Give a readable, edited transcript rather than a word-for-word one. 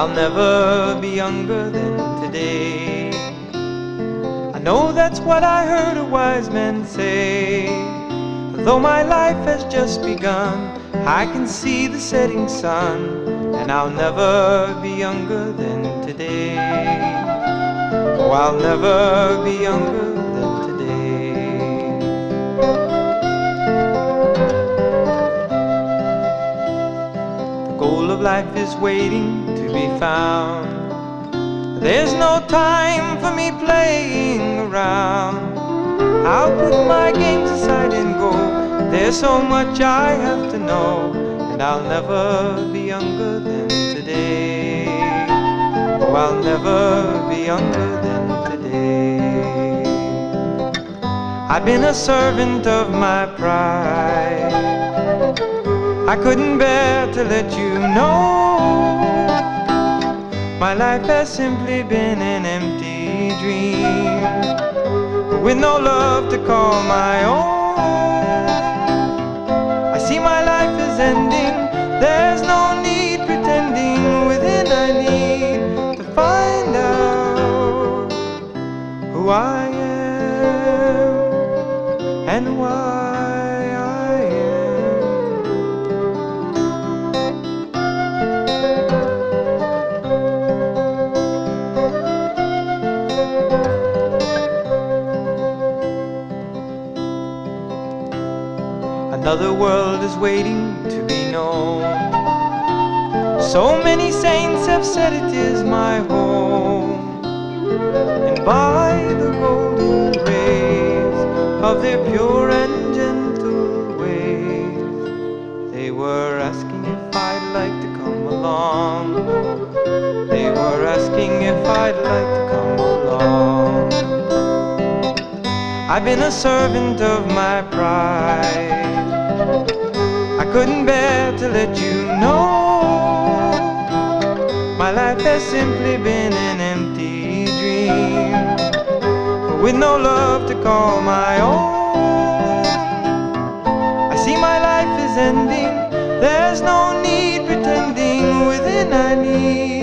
I'll never be younger than today. I know that's what I heard a wise man say. Though my life has just begun, I can see the setting sun, and I'll never be younger than today. Oh, I'll never be younger than today. The goal of life is waiting to be found. There's no time for me playing around. I'll put my games aside and go. There's so much I have to know, and I'll never be younger than today. Oh, I'll never be younger than today. I've been a servant of my pride. I couldn't bear to let you know my life has simply been an empty dream, with no love to call my own. I see my life is ending. There's no need pretending. Within I need to find out who I am and why I am. Another world is waiting to be known. So many saints have said it is my home, and by the golden rays of their pure and gentle ways, they were asking if I'd like to come along. They were asking if I'd like to come along. I've been a servant of my pride. I couldn't bear to let you know my life has simply been an empty dream, with no love to call my own. I see my life is ending. There's no need pretending. Within I need